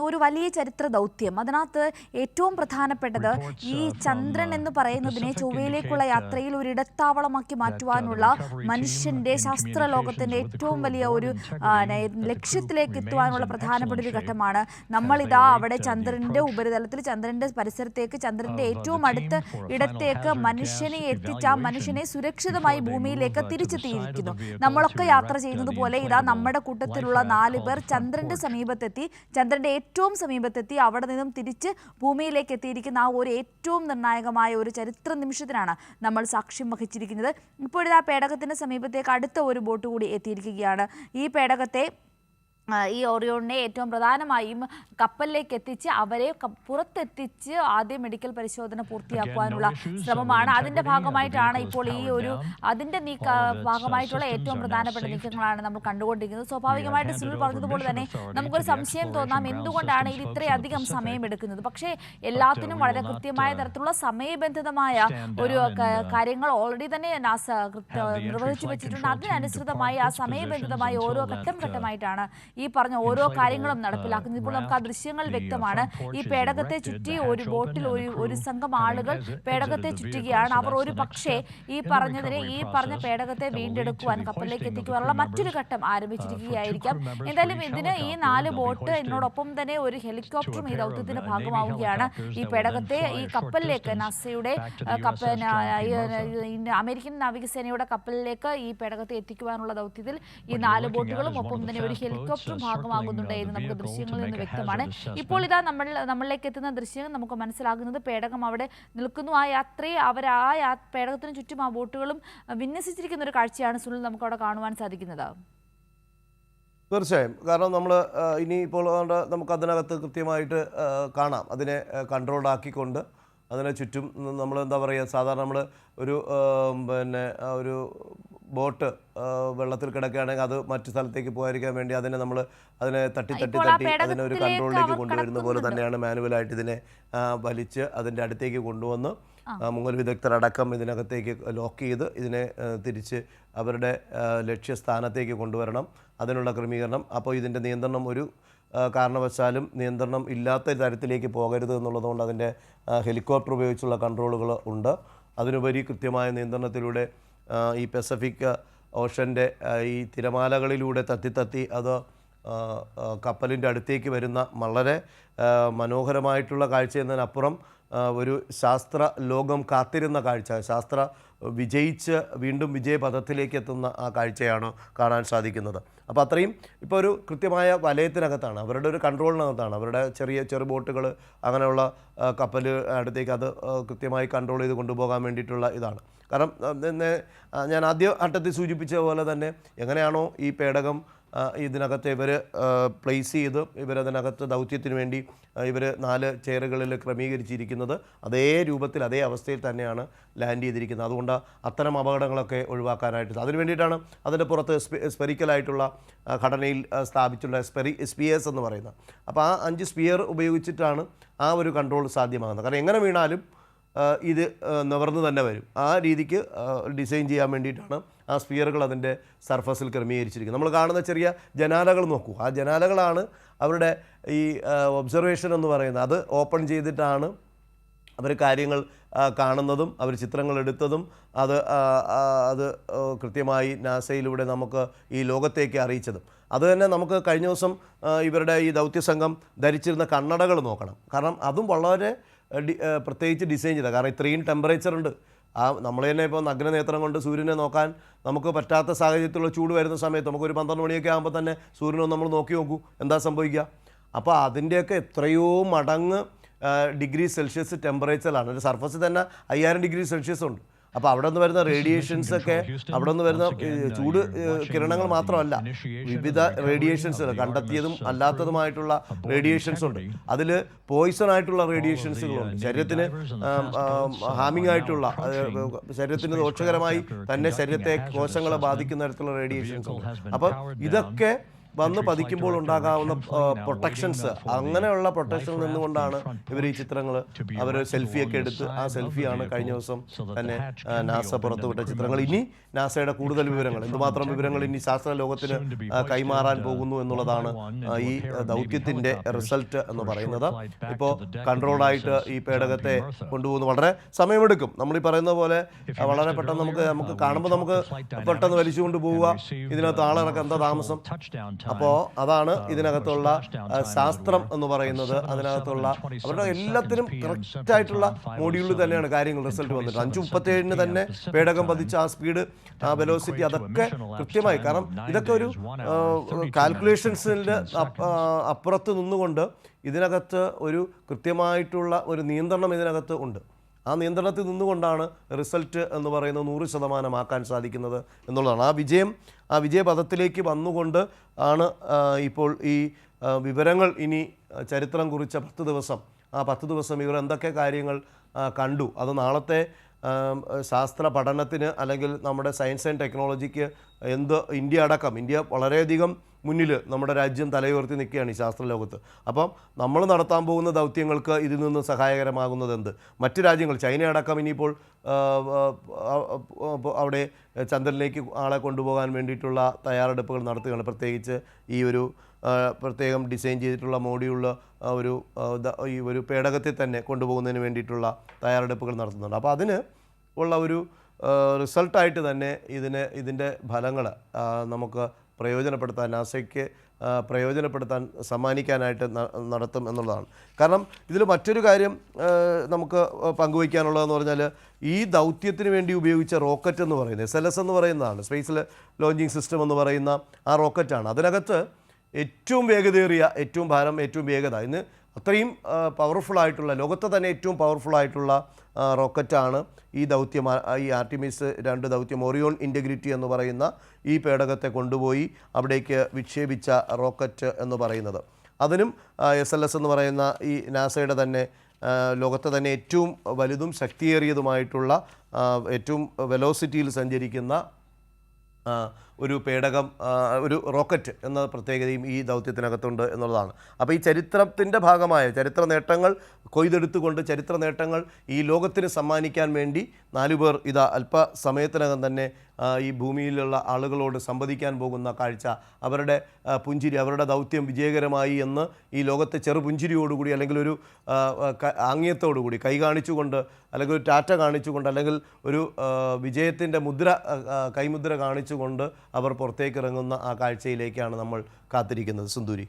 ഒരു വലിയ ചരിത്ര ദൗത്യം. അതിനകത്ത് ഏറ്റവും പ്രധാനപ്പെട്ടത് ഈ ചന്ദ്രൻ എന്ന് പറയുന്നതിനെ ചൊവ്വയിലേക്കുള്ള യാത്രയിൽ ഒരു ഇടത്താവളമാക്കി മാറ്റുവാനുള്ള മനുഷ്യന്റെ ശാസ്ത്രലോകത്തിന്റെ ഏറ്റവും വലിയ ഒരു ലക്ഷ്യത്തിലേക്ക് എത്തുവാനുള്ള പ്രധാനപ്പെട്ട ഒരു ഘട്ടമാണ്. നമ്മളിതാ അവിടെ ചന്ദ്രന്റെ ഉപരിതലത്തിൽ, ചന്ദ്രന്റെ പരിസരത്തേക്ക്, ചന്ദ്രന്റെ ഏറ്റവും അടുത്ത ഇടത്തേക്ക് മനുഷ്യനെ എത്തിച്ച ആ മനുഷ്യനെ സുരക്ഷിതമായി ഭൂമിയിലേക്ക് തിരിച്ചെത്തിയിരിക്കുന്നു. നമ്മളൊക്കെ യാത്ര ചെയ്യുന്നത് പോലെ ഇതാ നമ്മുടെ കൂട്ടത്തിലുള്ള 4 പേർ ചന്ദ്രന്റെ സമീപത്തെത്തി, ചന്ദ്രന്റെ ഏറ്റവും സമീപത്തെത്തി അവിടെ നിന്നും തിരിച്ച് ഭൂമിയിലേക്ക് എത്തിയിരിക്കുന്ന ആ ഒരു ഏറ്റവും നിർണായകമായ ഒരു ചരിത്ര നിമിഷത്തിനാണ് നമ്മൾ സാക്ഷ്യം വഹിച്ചിരിക്കുന്നത്. ഇപ്പോഴിതാ പേടകത്തിന്റെ സമീപത്തേക്ക് അടുത്ത ഒരു ബോട്ട് കൂടി എത്തിയിരിക്കുകയാണ്. ഈ പേടകത്തെ, ഈ ഓറിയോണിനെ ഏറ്റവും പ്രധാനമായും കപ്പലിലേക്ക് എത്തിച്ച് അവരെ പുറത്തെത്തിച്ച് ആദ്യം മെഡിക്കൽ പരിശോധന പൂർത്തിയാക്കുവാനുള്ള ശ്രമമാണ്. അതിൻ്റെ ഭാഗമായിട്ടാണ് ഇപ്പോൾ അതിൻ്റെ ഭാഗമായിട്ടുള്ള ഏറ്റവും പ്രധാനപ്പെട്ട നീക്കങ്ങളാണ് നമ്മൾ കണ്ടുകൊണ്ടിരിക്കുന്നത്. സ്വാഭാവികമായിട്ട് സുനിൽ പറഞ്ഞതുപോലെ തന്നെ നമുക്കൊരു സംശയം തോന്നാം, എന്തുകൊണ്ടാണ് ഇത് ഇത്രയധികം സമയമെടുക്കുന്നത്. പക്ഷേ എല്ലാത്തിനും വളരെ കൃത്യമായ തരത്തിലുള്ള സമയബന്ധിതമായ ഒരു കാര്യങ്ങൾ ഓൾറെഡി തന്നെ നാസ നിർവഹിച്ചു വെച്ചിട്ടുണ്ട്. അതിനനുസൃതമായി ആ സമയബന്ധിതമായി ഓരോ ഘട്ടം ഘട്ടമായിട്ടാണ് ഈ പറഞ്ഞ ഓരോ കാര്യങ്ങളും നടപ്പിലാക്കുന്നത്. ഇപ്പോൾ നമുക്ക് ആ ദൃശ്യങ്ങൾ വ്യക്തമാണ്. ഈ പേടകത്തെ ചുറ്റി ഒരു ബോട്ടിൽ ഒരു സംഘം ആളുകൾ പേടകത്തെ ചുറ്റുകയാണ്. അവർ ഒരു പക്ഷേ ഈ പറഞ്ഞ പേടകത്തെ വീണ്ടെടുക്കുവാൻ, കപ്പലിലേക്ക് എത്തിക്കുവാനുള്ള മറ്റൊരു ഘട്ടം ആരംഭിച്ചിരിക്കുകയായിരിക്കാം. എന്തായാലും ഇതിന് ഈ 4 ബോട്ട് എന്നോടൊപ്പം തന്നെ ഒരു ഹെലികോപ്റ്ററും ഈ ദൗത്യത്തിന്റെ ഭാഗമാവുകയാണ്. ഈ പേടകത്തെ ഈ കപ്പലിലേക്ക്, നാസയുടെ അമേരിക്കൻ നാവികസേനയുടെ കപ്പലിലേക്ക് ഈ പേടകത്തെ എത്തിക്കുവാനുള്ള ദൗത്യത്തിൽ ഈ 4 ബോട്ടുകളും ഒപ്പം തന്നെ ഒരു ഹെലികോപ്റ്റർ ഭാഗമാകുന്നുണ്ട് എന്ന് നമുക്ക് ദൃശ്യങ്ങളിൽ നിന്ന് വ്യക്തമാണ്. ഇപ്പോൾ ഇതാ നമ്മളിലേക്ക് എത്തുന്ന ദൃശ്യം നമുക്ക് മനസ്സിലാകുന്നത് പേടകം അവിടെ നിൽക്കുന്നു. ആ യാത്രയെ പേടകത്തിന് ചുറ്റും ആ ബോട്ടുകളും വിന്യസിച്ചിരിക്കുന്ന ഒരു കാഴ്ചയാണ് സുനിൽ നമുക്ക് അവിടെ കാണുവാൻ സാധിക്കുന്നത്. തീർച്ചയായും. കാരണം നമ്മൾ ഇനിയിപ്പോൾ നമുക്ക് അതിനകത്ത് കൃത്യമായിട്ട് കാണാം, അതിനെ കൺട്രോൾഡ് ആക്കിക്കൊണ്ട് അതിനെ ചുറ്റും നമ്മൾ എന്താ പറയുക, സാധാരണ നമ്മൾ ഒരു ബോട്ട് വെള്ളത്തിൽ കിടക്കുകയാണെങ്കിൽ അത് മറ്റു സ്ഥലത്തേക്ക് പോകാതിരിക്കാൻ വേണ്ടി അതിനെ തട്ടി അതിനൊരു കൺട്രോളിലേക്ക് കൊണ്ടുവരുന്ന പോലെ തന്നെയാണ് മാനുവലായിട്ട് ഇതിനെ വലിച്ച് അതിൻ്റെ അടുത്തേക്ക് കൊണ്ടുവന്ന് മുങ്ങൽ വിദഗ്ധരടക്കം ഇതിനകത്തേക്ക് ലോക്ക് ചെയ്ത് ഇതിനെ തിരിച്ച് അവരുടെ ലക്ഷ്യസ്ഥാനത്തേക്ക് കൊണ്ടുവരണം. അതിനുള്ള ക്രമീകരണം. അപ്പോൾ ഇതിൻ്റെ നിയന്ത്രണം ഒരു കാരണവശാലും നിയന്ത്രണം ഇല്ലാത്ത തരത്തിലേക്ക് പോകരുത് എന്നുള്ളതുകൊണ്ട് അതിൻ്റെ ഹെലികോപ്റ്റർ ഉപയോഗിച്ചുള്ള കൺട്രോളുകൾ ഉണ്ട്. അതിനുപരി കൃത്യമായ നിയന്ത്രണത്തിലൂടെ ഈ പസഫിക് ഓഷൻ്റെ ഈ തിരമാലകളിലൂടെ തത്തി അത് കപ്പലിൻ്റെ അടുത്തേക്ക് വരുന്ന വളരെ മനോഹരമായിട്ടുള്ള കാഴ്ച എന്നതിനപ്പുറം ഒരു ശാസ്ത്ര ലോകം കാത്തിരുന്ന കാഴ്ച, ശാസ്ത്ര വിജയിച്ച് വീണ്ടും വിജയപഥത്തിലേക്ക് എത്തുന്ന ആ കാഴ്ചയാണ് കാണാൻ സാധിക്കുന്നത്. അപ്പോൾ അത്രയും ഇപ്പോൾ ഒരു കൃത്യമായ വലയത്തിനകത്താണ്, അവരുടെ ഒരു കൺട്രോളിനകത്താണ്, അവരുടെ ചെറു ബോട്ടുകൾ അങ്ങനെയുള്ള കപ്പൽ അടുത്തേക്ക് അത് കൃത്യമായി കൺട്രോൾ ചെയ്ത് കൊണ്ടുപോകാൻ വേണ്ടിയിട്ടുള്ള ഇതാണ്. കാരണം ഞാൻ ആദ്യ ഘട്ടത്തിൽ സൂചിപ്പിച്ച പോലെ തന്നെ എങ്ങനെയാണോ ഈ പേടകം ഇതിനകത്ത് ഇവർ പ്ലേസ് ചെയ്ത് ഇവരതിനകത്ത് ദൗത്യത്തിന് വേണ്ടി ഇവർ 4 ചെയറുകളിൽ ക്രമീകരിച്ചിരിക്കുന്നത്, അതേ രൂപത്തിൽ അതേ അവസ്ഥയിൽ തന്നെയാണ് ലാൻഡ് ചെയ്തിരിക്കുന്നത്. അതുകൊണ്ട് അത്തരം അപകടങ്ങളൊക്കെ ഒഴിവാക്കാനായിട്ട് അതിന് വേണ്ടിയിട്ടാണ് അതിൻ്റെ പുറത്ത് സ്പെറിക്കലായിട്ടുള്ള ഘടനയിൽ സ്ഥാപിച്ചുള്ള സ്പിയേഴ്സ് എന്ന് പറയുന്നത്. അപ്പോൾ ആ 5 സ്പിയർ ഉപയോഗിച്ചിട്ടാണ് ആ ഒരു കൺട്രോൾ സാധ്യമാകുന്നത്. കാരണം എങ്ങനെ വീണാലും ഇത് നിവർന്ന് തന്നെ വരും. ആ രീതിക്ക് ഡിസൈൻ ചെയ്യാൻ വേണ്ടിയിട്ടാണ് ആ സ്പിയറുകൾ അതിൻ്റെ സർഫസിൽ ക്രമീകരിച്ചിരിക്കുന്നത്. നമ്മൾ കാണുന്ന ചെറിയ ജനാലകൾ നോക്കൂ, ആ ജനാലകളാണ് അവരുടെ ഈ ഒബ്സർവേഷൻ എന്ന് പറയുന്നത്. അത് ഓപ്പൺ ചെയ്തിട്ടാണ് അവർ കാര്യങ്ങൾ കാണുന്നതും അവർ ചിത്രങ്ങൾ എടുത്തതും അത് കൃത്യമായി നാസയിലൂടെ നമുക്ക് ഈ ലോകത്തേക്ക് അറിയിച്ചതും. അതുതന്നെ നമുക്ക് കഴിഞ്ഞ ദിവസം ഇവരുടെ ഈ ദൗത്യസംഘം ധരിച്ചിരുന്ന കണ്ണടകൾ നോക്കണം. കാരണം അതും വളരെ പ്രത്യേകിച്ച് ഡിസൈൻ ചെയ്ത, കാരണം ഇത്രയും ടെമ്പറേച്ചർ ഉണ്ട്. നമ്മൾ തന്നെ ഇപ്പോൾ നഗ്നനേത്രം കൊണ്ട് സൂര്യനെ നോക്കാൻ നമുക്ക് പറ്റാത്ത സാഹചര്യത്തിലുള്ള ചൂട് വരുന്ന സമയത്ത് നമുക്കൊരു 12 മണിയൊക്കെ ആകുമ്പോൾ തന്നെ സൂര്യനൊന്ന് നമ്മൾ നോക്കി എന്താ സംഭവിക്കുക. അപ്പോൾ അതിൻ്റെയൊക്കെ എത്രയോ മടങ്ങ് ഡിഗ്രി സെൽഷ്യസ് ടെമ്പറേച്ചറിലാണ്. ഒരു സർഫസിൽ തന്നെ 5000 ഡിഗ്രി സെൽഷ്യസ് ഉണ്ട്. അപ്പോൾ അവിടെ നിന്ന് വരുന്ന റേഡിയേഷൻസൊക്കെ, അവിടെ നിന്ന് വരുന്ന ചൂട് കിരണങ്ങൾ മാത്രമല്ല, വിവിധ റേഡിയേഷൻസ് കണ്ടെത്തിയതും അല്ലാത്തതുമായിട്ടുള്ള റേഡിയേഷൻസ് ഉണ്ട്. അതിൽ പോയിസൺ ആയിട്ടുള്ള റേഡിയേഷൻസുകളുണ്ട്, ശരീരത്തിന് ഹാമിംഗ് ആയിട്ടുള്ള, ശരീരത്തിന് ദോഷകരമായി തന്നെ ശരീരത്തെ കോശങ്ങളെ ബാധിക്കുന്ന തരത്തിലുള്ള റേഡിയേഷൻസ് ഉണ്ട്. അപ്പം ഇതൊക്കെ വന്ന് പതിക്കുമ്പോൾ ഉണ്ടാകാവുന്ന പ്രൊട്ടക്ഷൻസ്, അങ്ങനെയുള്ള പ്രൊട്ടക്ഷനിൽ നിന്നുകൊണ്ടാണ് ഇവർ ഈ ചിത്രങ്ങൾ അവർ സെൽഫിയൊക്കെ എടുത്ത്, ആ സെൽഫിയാണ് കഴിഞ്ഞ ദിവസം തന്നെ നാസ പുറത്തുവിട്ട ചിത്രങ്ങൾ. ഇനി നാസയുടെ കൂടുതൽ വിവരങ്ങൾ, എന്തുമാത്രം വിവരങ്ങൾ ഇനി ശാസ്ത്ര ലോകത്തിന് കൈമാറാൻ പോകുന്നു എന്നുള്ളതാണ് ഈ ദൗത്യത്തിൻ്റെ റിസൾട്ട് എന്ന് പറയുന്നത്. ഇപ്പോൾ കൺട്രോളായിട്ട് ഈ പേടകത്തെ കൊണ്ടുപോകുന്നു. വളരെ സമയമെടുക്കും. നമ്മളീ പറയുന്ന പോലെ വളരെ പെട്ടെന്ന് നമുക്ക് കാണുമ്പോൾ നമുക്ക് പെട്ടെന്ന് വലിച്ചുകൊണ്ട് പോവുക, ഇതിനകത്ത് ആളിറക്കം എന്താ താമസം. അപ്പോൾ അതാണ് ഇതിനകത്തുള്ള ശാസ്ത്രം എന്ന് പറയുന്നത്. അതിനകത്തുള്ള അവരുടെ എല്ലാത്തിനും കറക്റ്റായിട്ടുള്ള മോഡ്യൂളിൽ തന്നെയാണ് കാര്യങ്ങൾ റിസൾട്ട് വന്നിട്ട്. 5:37 തന്നെ പേടകം പതിച്ച ആ സ്പീഡ്, ആ വെലോസിറ്റി, അതൊക്കെ കൃത്യമായി. കാരണം ഇതൊക്കെ ഒരു കാൽക്കുലേഷൻസിൻ്റെ അപ്പുറത്ത് നിന്നുകൊണ്ട് ഇതിനകത്ത് ഒരു കൃത്യമായിട്ടുള്ള ഒരു നിയന്ത്രണം ഇതിനകത്ത് ഉണ്ട്. ആ നിയന്ത്രണത്തിൽ നിന്നുകൊണ്ടാണ് റിസൾട്ട് എന്ന് പറയുന്നത് 100% ആക്കാൻ സാധിക്കുന്നത് എന്നുള്ളതാണ്. ആ വിജയപഥത്തിലേക്ക് വന്നുകൊണ്ട് ആണ് ഇപ്പോൾ ഈ വിവരങ്ങൾ ഇനി ചരിത്രം കുറിച്ച 10 ദിവസം, ആ 10 ദിവസം ഇവർ എന്തൊക്കെ കാര്യങ്ങൾ കണ്ടു, അത് നാളത്തെ ശാസ്ത്ര പഠനത്തിന് അല്ലെങ്കിൽ നമ്മുടെ സയൻസ് ആൻഡ് ടെക്നോളജിക്ക് ഇന്ത്യ വളരെയധികം മുന്നിൽ നമ്മുടെ രാജ്യം തലയുയർത്തി നിൽക്കുകയാണ് ഈ ശാസ്ത്രലോകത്ത്. അപ്പം നമ്മൾ നടത്താൻ പോകുന്ന ദൗത്യങ്ങൾക്ക് ഇതിൽ നിന്ന് സഹായകരമാകുന്നത് എന്ത്? മറ്റ് രാജ്യങ്ങൾ, ചൈനയടക്കം ഇനിയിപ്പോൾ അവിടെ ചന്ദ്രനിലേക്ക് ആളെ കൊണ്ടുപോകാൻ വേണ്ടിയിട്ടുള്ള തയ്യാറെടുപ്പുകൾ നടത്തുകയാണ്. പ്രത്യേകിച്ച് ഈ ഒരു പ്രത്യേകം ഡിസൈൻ ചെയ്തിട്ടുള്ള മോഡ്യൂളിൽ ഈ ഒരു പേടകത്തിൽ തന്നെ കൊണ്ടുപോകുന്നതിന് വേണ്ടിയിട്ടുള്ള തയ്യാറെടുപ്പുകൾ നടത്തുന്നുണ്ട്. അപ്പോൾ അതിന് ഉള്ള ഒരു റിസൾട്ടായിട്ട് തന്നെ ഇതിൻ്റെ ഫലങ്ങൾ നമുക്ക് പ്രയോജനപ്പെടുത്താൻ, നാസയ്ക്ക് സമ്മാനിക്കാനായിട്ട് നടത്തും എന്നുള്ളതാണ്. കാരണം ഇതിൽ മറ്റൊരു കാര്യം നമുക്ക് പങ്കുവയ്ക്കാനുള്ളതെന്ന് പറഞ്ഞാൽ, ഈ ദൗത്യത്തിന് വേണ്ടി ഉപയോഗിച്ച റോക്കറ്റ് എന്ന് പറയുന്നത് SLS എന്ന് പറയുന്നതാണ്, സ്പേസ് ലോഞ്ചിങ് സിസ്റ്റം എന്ന് പറയുന്ന ആ റോക്കറ്റാണ്. അതിനകത്ത് ഏറ്റവും വേഗതയേറിയ, ഏറ്റവും ഭാരം, ഏറ്റവും വേഗത, ഇന്ന് അത്രയും പവർഫുള്ളായിട്ടുള്ള, ലോകത്തെ തന്നെ ഏറ്റവും പവർഫുള്ളായിട്ടുള്ള റോക്കറ്റാണ് ഈ ദൗത്യം. ഈ ആർട്ടിമിസ് 2 ദൗത്യം, ഓറിയോൺ ഇൻറ്റഗ്രിറ്റി എന്ന് പറയുന്ന ഈ പേടകത്തെ കൊണ്ടുപോയി അവിടേക്ക് വിക്ഷേപിച്ച റോക്കറ്റ് എന്ന് പറയുന്നത്. അതിനും SLS എന്ന് പറയുന്ന ഈ നാസയുടെ തന്നെ ലോകത്തെ തന്നെ ഏറ്റവും വലുതും ശക്തിയേറിയതുമായിട്ടുള്ള ഏറ്റവും വെലോസിറ്റിയിൽ സഞ്ചരിക്കുന്ന ഒരു പേടകം, ഒരു റോക്കറ്റ് എന്ന പ്രത്യേകതയും ഈ ദൗത്യത്തിനകത്തുണ്ട് എന്നുള്ളതാണ്. അപ്പോൾ ഈ ചരിത്രത്തിൻ്റെ ഭാഗമായ ചരിത്ര നേട്ടങ്ങൾ കൊയ്തെടുത്തുകൊണ്ട്, ചരിത്ര നേട്ടങ്ങൾ ഈ ലോകത്തിന് സമ്മാനിക്കാൻ വേണ്ടി 4 പേർ ഇതാ അല്പസമയത്തിനകം തന്നെ ഈ ഭൂമിയിലുള്ള ആളുകളോട് സംവദിക്കാൻ പോകുന്ന കാഴ്ച, അവരുടെ പുഞ്ചിരി, അവരുടെ ദൗത്യം വിജയകരമായി എന്ന് ഈ ലോകത്തെ ചെറുപുഞ്ചിരിയോടുകൂടി, അല്ലെങ്കിൽ ഒരു ആംഗ്യത്തോടുകൂടി, കൈ കാണിച്ചുകൊണ്ട്, അല്ലെങ്കിൽ ഒരു ടാറ്റ കാണിച്ചുകൊണ്ട്, അല്ലെങ്കിൽ ഒരു വിജയത്തിൻ്റെ കൈമുദ്ര കാണിച്ചുകൊണ്ട് അവർ പുറത്തേക്ക് ഇറങ്ങുന്ന ആ കാഴ്ചയിലേക്കാണ് നമ്മൾ കാത്തിരിക്കുന്നത്. സുന്ദൂരി.